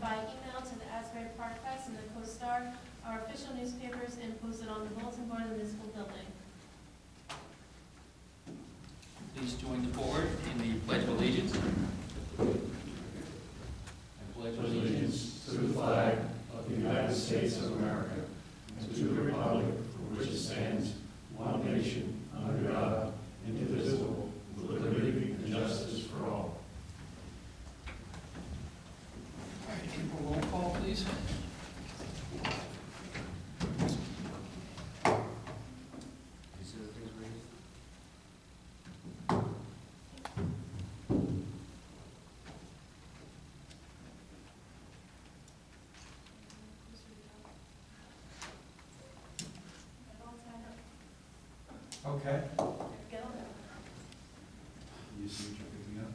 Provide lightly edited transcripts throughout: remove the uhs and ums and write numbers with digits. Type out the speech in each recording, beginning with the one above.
by email to the Asbury Park Press and the Co-Star, our official newspapers, and posted on the bulletin board of the municipal building. Please join the board in the Pledge of Allegiance. I pledge allegiance to the flag of the United States of America and to the republic for which it stands, one nation, under God, indivisible, with liberty and justice for all. All right, April, roll call, please. Okay. Get on there. You see what you're picking up?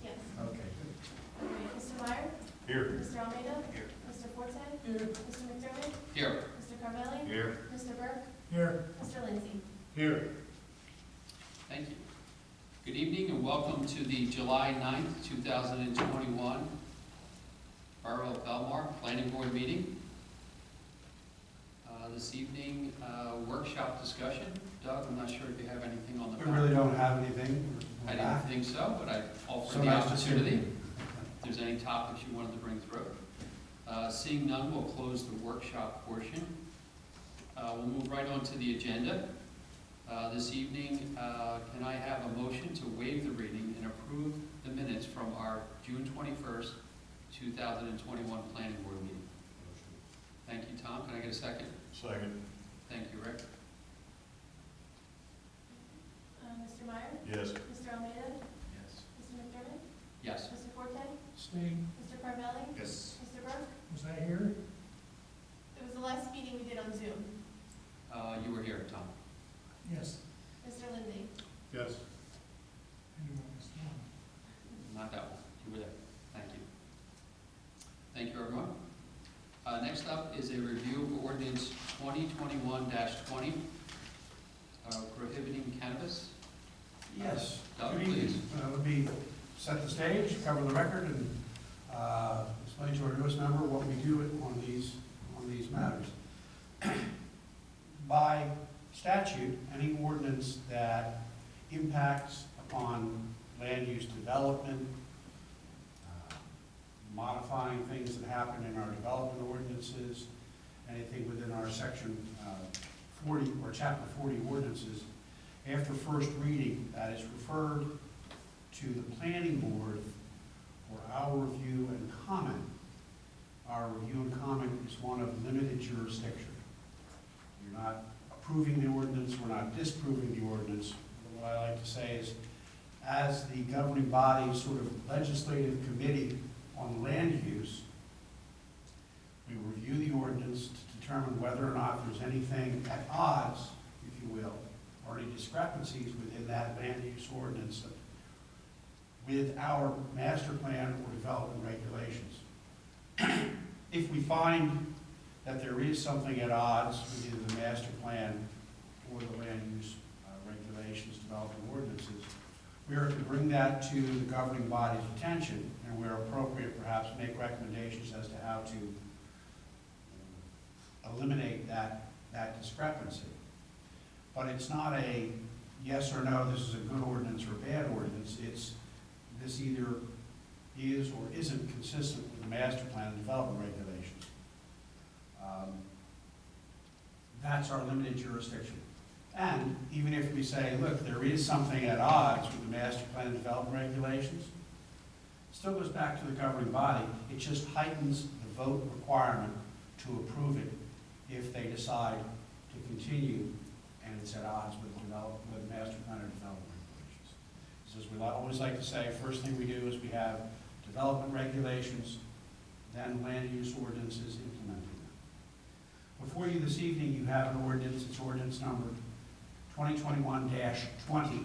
Yes. Okay, good. Okay, Mr. Meyer? Here. Mr. Almeida? Here. Mr. Forte? Here. Mr. McDermott? Here. Mr. Carvelli? Here. Mr. Burke? Here. Mr. Lindsay? Here. Thank you. Good evening and welcome to the July 9th, 2021 Borough of Belmar Planning Board meeting. This evening, workshop discussion. Doug, I'm not sure if you have anything on the We back. really don't have anything. I didn't think so, but I offer So the nice to see you. opportunity. If there's any topics you wanted to bring through. Seeing none, we'll close the workshop portion. We'll move right on to the agenda. This evening, can I have a motion to waive the reading and approve the minutes from our June 21st, 2021 Planning Board meeting? Thank you, Tom. Can I get a second? Second. Thank you, Rick. Mr. Meyer? Yes. Mr. Almeida? Yes. Mr. McDermott? Yes. Mr. Forte? Steve, Mr. Carvelli? Yes. Mr. Burke? was I here? It was the last meeting we did on Zoom. You were here, Tom. Yes. Mr. Lindsay? Yes. Not that one. You were there. Thank you. Thank you, everyone. Next up is a review of Ordinance 2021-20, prohibiting cannabis. Yes. Doug, Good evening. please. Let me set the stage, cover the record, and explain to our newest member what we do on these matters. By statute, any ordinance that impacts upon land use development, modifying things that happen in our development ordinances, anything within our section 40 or chapter 40 ordinances, after first reading, that is referred to the planning board for our review and comment. Our review and comment is one of limited jurisdiction. You're not approving the ordinance, we're not disproving the ordinance. What I like to say is, as the governing body, sort of legislative committee on land use, we review the ordinance to determine whether or not there's anything at odds, if you will, or any discrepancies within that land use ordinance with our master plan or development regulations. If we find that there is something at odds with either the master plan or the land use regulations, development ordinances, we are to bring that to the governing body's attention, and where appropriate, perhaps make recommendations as to how to eliminate that discrepancy. But it's not a yes or no, this is a good ordinance or a bad ordinance. It's this either is or isn't consistent with the master plan and development regulations. That's our limited jurisdiction. And even if we say, look, there is something at odds with the master plan and development regulations, it still goes back to the governing body. It just heightens the vote requirement to approve it if they decide to continue and it's at odds with master plan or development regulations. So as we always like to say, first thing we do is we have development regulations, then land use ordinances implementing them. Before you this evening, you have an ordinance. It's ordinance number 2021-20,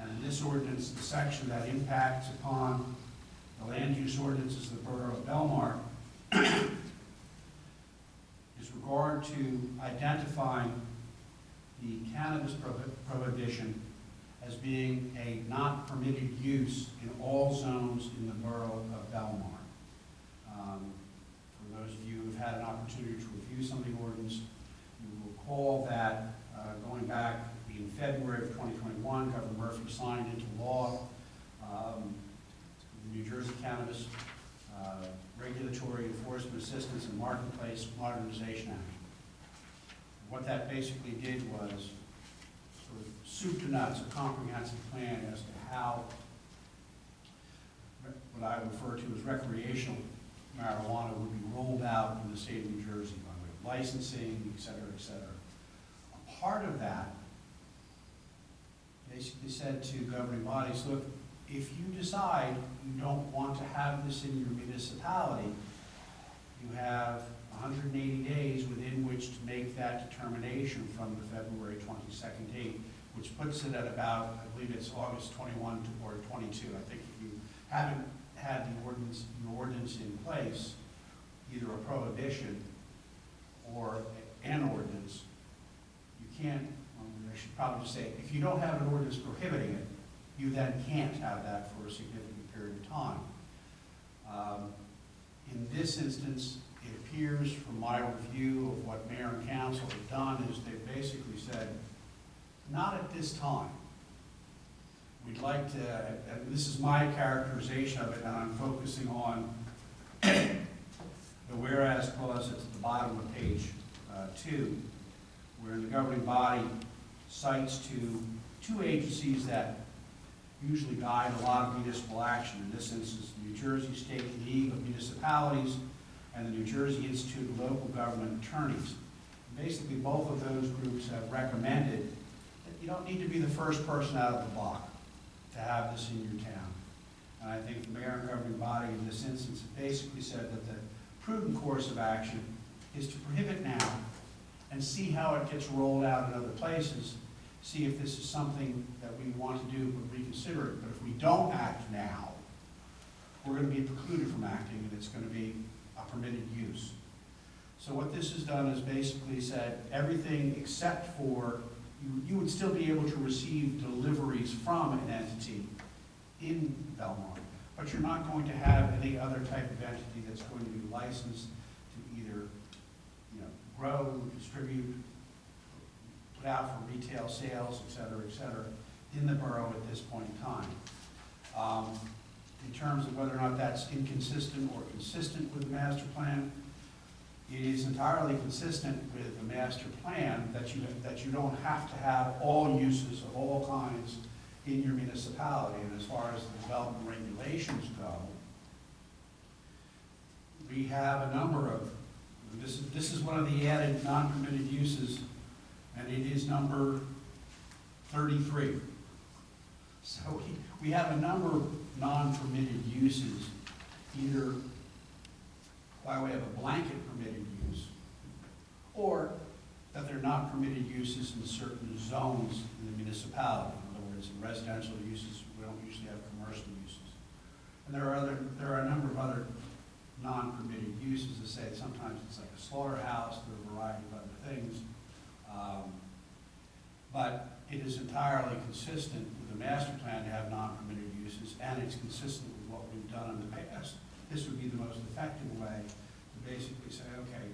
and in this ordinance, the section that impacts upon the land use ordinances of the Borough of Belmar is regard to identifying the cannabis prohibition as being a not permitted use in all zones in the Borough of Belmar. use on the ordinance. You will recall that going back in February of 2021, Governor Murphy signed into law the New Jersey Cannabis Regulatory Enforcement Assistance and Marketplace Modernization Act. What that basically did was sort of soup to nuts, a comprehensive plan as to how what I refer to as recreational marijuana would be rolled out in the state of New Jersey by way of licensing, et cetera, et cetera. A part of that basically said to governing bodies, look, if you decide you don't want to have this in your municipality, you have 180 days within which to make that determination from the February 22nd date, which puts it at about, I believe it's August 21 or 22. I think if you haven't had your ordinance in place, either a prohibition or an ordinance, you can't, I should probably just say, if you don't have an ordinance prohibiting it, you then can't have that for a significant period of time. In this instance, it appears from my review of what mayor and council have done is they've basically said, not at this time. We'd like to, and this is my characterization of it, and I'm focusing on the whereas clause that's at the bottom of page 2, where the governing body cites to two agencies that usually guide a lot of municipal action. In this instance, the New Jersey State League of Municipalities and the New Jersey Institute of Local Government Attorneys. Basically, both of those groups have recommended that you don't need to be the first person out of the block to have this in your town. And I think the mayor and governing body in this instance have basically said that the prudent course of action is to prohibit now and see how it gets rolled out in other places, see if this is something that we want to do, but reconsider it. But if we don't act now, we're going to be precluded from acting, and it's going to be a permitted use. So what this has done is basically said everything except for, you would still be able to receive deliveries from an entity in Belmar, but you're not going to have any other type of entity that's going to be licensed to either, grow, distribute, put out for retail sales, et cetera, in the borough at this point in time. In terms of whether or not that's inconsistent or consistent with the master plan, it is entirely consistent with the master plan that you don't have to have all uses of all kinds in your municipality. And as far as the development regulations go, we have a number of, this is one of the added non-permitted uses, and it is number 33. So we have a number of non-permitted uses, either by way of a blanket permitted use, or that they're not permitted uses in certain zones in the municipality. In other words, in residential uses, we don't usually have commercial uses. And there are a number of other non-permitted uses. As I say, sometimes it's like a slaughterhouse, there are a variety of other things. But it is entirely consistent with the master plan to have non-permitted uses, and it's consistent with what we've done in the past. This would be the most effective way to basically say, okay,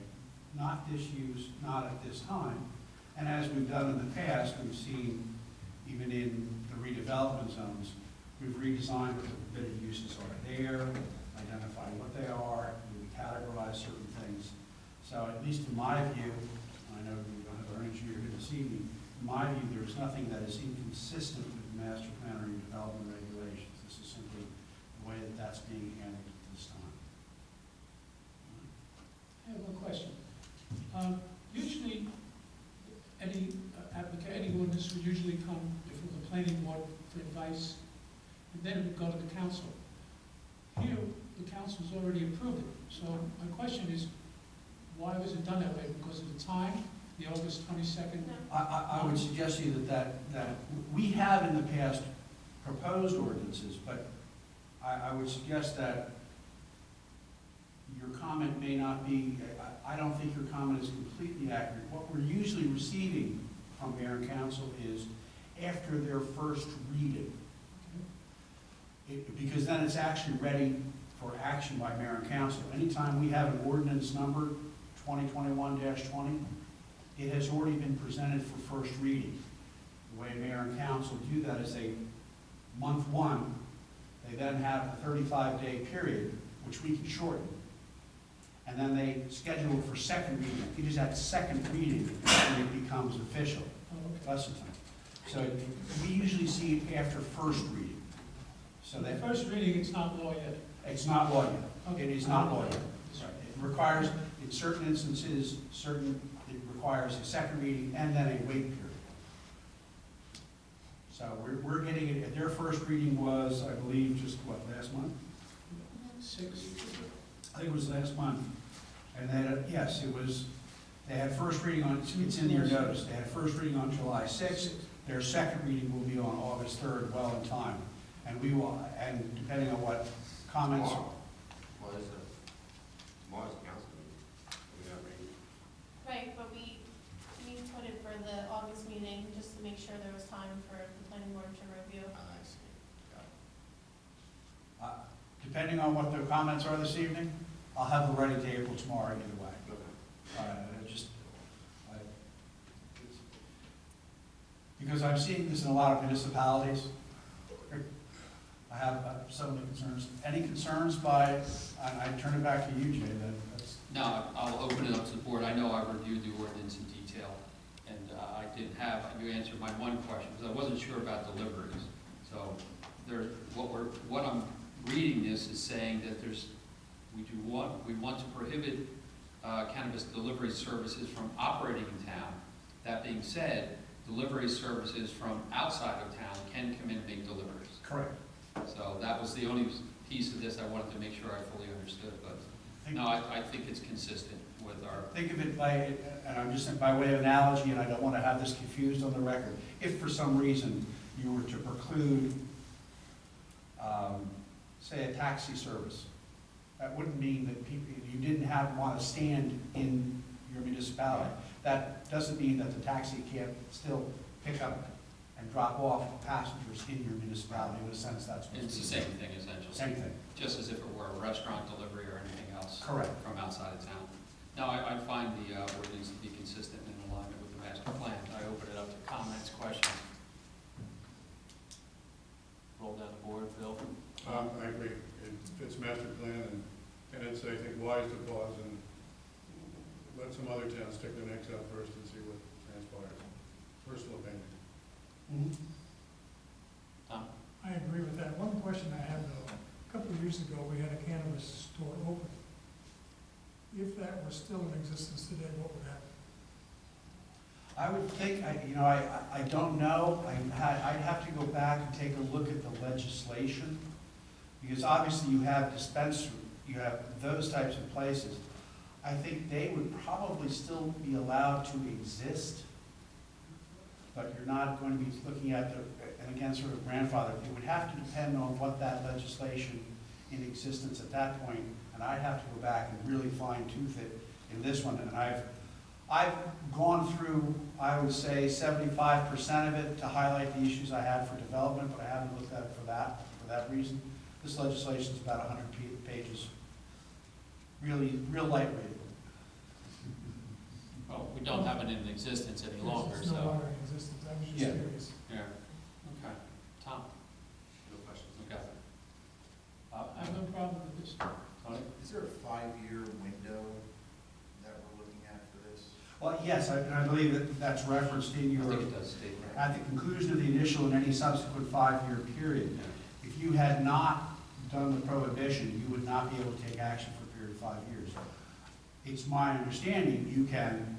not this use, not at this time. And as we've done in the past, we've seen, even in the redevelopment zones, we've redesigned what the permitted uses are there, identifying what they are, we categorize certain things. So at least in my view, I know we don't have our engineer here this evening, in my view, there's nothing that is inconsistent with the master plan or redevelopment regulations. This is simply the way that that's being handled at this time. I have one question. Usually, any ordinance would usually come before the planning board for advice, and then it would go to the council. Here, the council's already approved it. So my question is, why was it done that way? Because of the time, the August 22nd? No. I would suggest to you that we have in the past proposed ordinances, but I would suggest that your comment may not be, I don't think your comment is completely accurate. What we're usually receiving from mayor and council is after their first reading. Because then it's actually ready for action by mayor and council. Anytime we have an ordinance number 2021-20. It has already been presented for first reading. The way mayor and council do that is month one, they then have a 35-day period, which we can shorten. And then they schedule it for second reading. It is at second reading when it becomes official. Less than time. So we usually see it after first reading. So The that, first reading, it's not law yet. it's not law yet. Okay. It is not law yet. It requires, in certain instances, it requires a second reading and then a wait period. So we're getting it, their first reading was, I believe, just what, last month? 6. I think it was last month. And then, yes, it was, they had first reading on, it's in your notice, they had first reading on July 6th. Their second reading will be on August 3rd, well in time. And we will, and depending on what comments. What is it? Tomorrow's council meeting. We got ready. Right, but we put it for the August meeting, just to make sure there was time for the planning board to review. I see. Got it. Depending on what the comments are this evening, I'll have the ready table tomorrow either way. Okay. Because I'm seeing this in a lot of municipalities. I have some of the concerns. Any concerns by, I turn it back to you, Jay, that's. No, I'll open it up to the board. I know I reviewed the ordinance in detail, and I didn't have, you answered my one question, because I wasn't sure about deliveries. So there, what I'm reading this is saying that we want to prohibit cannabis delivery services from operating in town. That being said, delivery services from outside of town can come in and make deliveries. Correct. So that was the only piece of this I wanted to make sure I fully understood, but no, I think it's consistent with our, Think of it by, and I'm just by way of analogy, and I don't want to have this confused on the record. If for some reason you were to preclude, say, a taxi service, that wouldn't mean that you didn't want to stand in your municipality. That doesn't mean that the taxi can't still pick up and drop off passengers in your municipality. In a sense, that's what it's the same thing essentially. Same thing. Just as if it were a restaurant delivery or anything else. Correct. From outside of town. No, I find the ordinance to be consistent and in alignment with the master plan. I open it up to comments, questions. Roll down the board, Bill. I agree. It fits master plan, and it's, I think, wise to pause and let some other towns stick their necks out first and see what transpires. Personal opinion. Tom? I agree with that. One question I have though, a couple of years ago, we had a cannabis store open. If that were still in existence today, what would happen? I would think, I don't know. I'd have to go back and take a look at the legislation, because obviously you have dispensary, you have those types of places. I think they would probably still be allowed to exist, but you're not going to be looking at and again, sort of grandfather. It would have to depend on what that legislation in existence at that point, and I'd have to go back and really fine tooth it in this one. And I've gone through, I would say, 75% of it to highlight the issues I had for development, but I haven't looked at it for that reason. This legislation is about 100 pages, really, real light reading. Well, we don't have it in existence any longer, It's no so. longer in existence. I was just Yeah. curious. Yeah, okay. Tom? No questions. Okay. I have no problem with this. Tony? Is there a 5-year window that we're looking at for this? Well, yes, I believe that's referenced in I your, think it does state that. at the conclusion of the initial and any subsequent 5-year period. Yeah. If you had not done the prohibition, you would not be able to take action for a period of 5 years. It's my understanding you can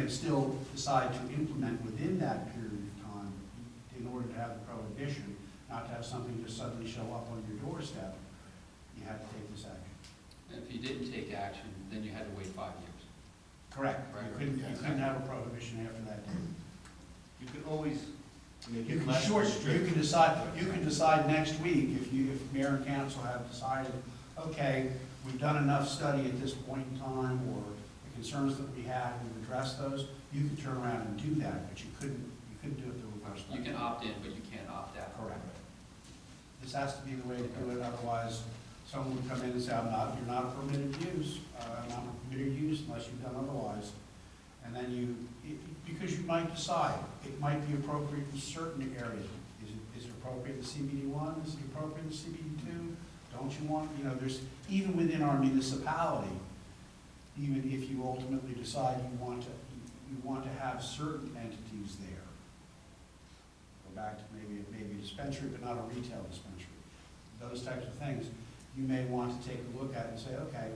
still decide to implement within that period of time in order to have the prohibition, not to have something just suddenly show up on your doorstep. You have to take this action. If you didn't take action, then you had to wait 5 years. Correct. Right. You couldn't have a prohibition after that date. You can always make You it can less you restrictive. can decide next week, if mayor and council have decided, okay, we've done enough study at this point in time, or the concerns that we have, we've addressed those, you can turn around and do that, but you couldn't do it the reverse way. You can opt in, but you can't opt out. Correct. This has to be the way to do it, otherwise someone would come in and say, you're not a permitted use, not a permitted use unless you've done otherwise. And then because you might decide, it might be appropriate in certain areas. Is it appropriate in CBD1? Is it appropriate in CBD2? Don't you want, there's, even within our municipality, even if you ultimately decide you want to have certain entities there. Go back to maybe a dispensary, but not a retail dispensary. Those types of things, you may want to take a look at and say, okay,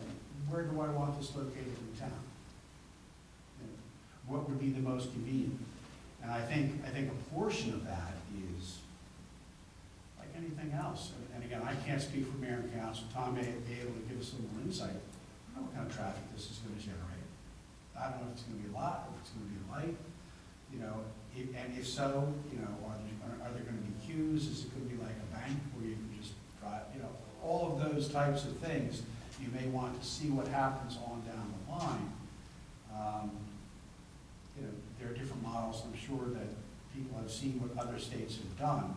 where do I want this located in town? What would be the most convenient? And I think a portion of that is like anything else. And again, I can't speak for mayor and council. Tom may be able to give us a little more insight. I don't know what kind of traffic this is going to generate. I don't know if it's going to be a lot, if it's going to be light, and if so, are there going to be queues? Is it going to be like a bank where you can just drive, all of those types of things. You may want to see what happens on down the line. There are different models. I'm sure that people have seen what other states have done,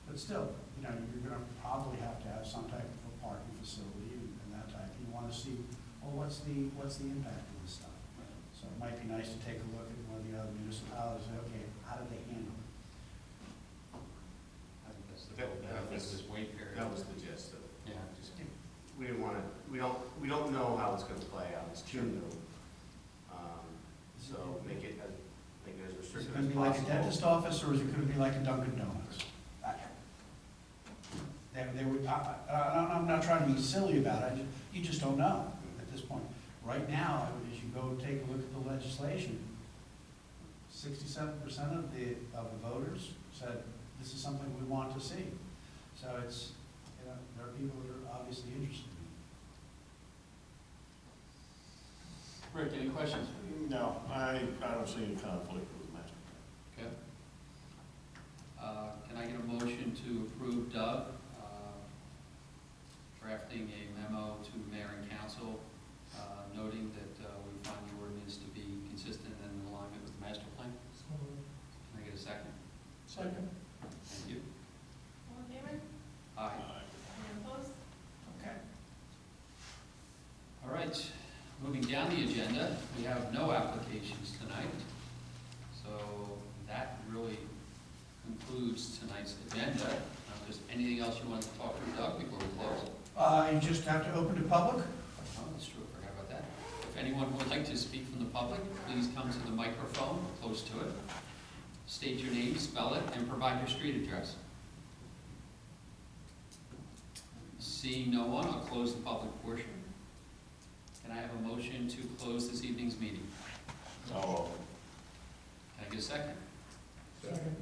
but still, you're going to probably have to have some type of a parking facility and that type. You want to see, well, what's the impact of this stuff? So it might be nice to take a look at one of the other municipalities and say, okay, how do they handle it? I think that's the goal, that's this wait period. That was the gist of it. Yeah. Just, we didn't want to, we don't know how it's going to play out. It's too new. So make it as Is it restrictive going as to be like a possible. dentist office, or is it going to be like a Dunkin' Donuts? I'm not trying to be silly about it, you just don't know at this point. Right now, as you go take a look at the legislation, 67% of the voters said this is something we want to see. So it's, there are people that are obviously interested in it. Rick, any questions? No, I don't see any conflict with the master plan. Okay. Can I get a motion to approve Doug drafting a memo to mayor and council noting that we find the ordinance to be consistent and in alignment with the master plan? So, Can I get a second? Second. Thank you. All in favor? Aye. Any opposed? Okay. All right, moving down the agenda, we have no applications tonight. So that really concludes tonight's agenda. Just anything else you want to talk to Doug before we close? You just have to open to public. Oh, that's true, I forgot about that. If anyone would like to speak from the public, please come to the microphone, close to it. State your name, spell it, and provide your street address. Seeing no one, I'll close the public portion. Can I have a motion to close this evening's meeting? No. Can I get a second? second.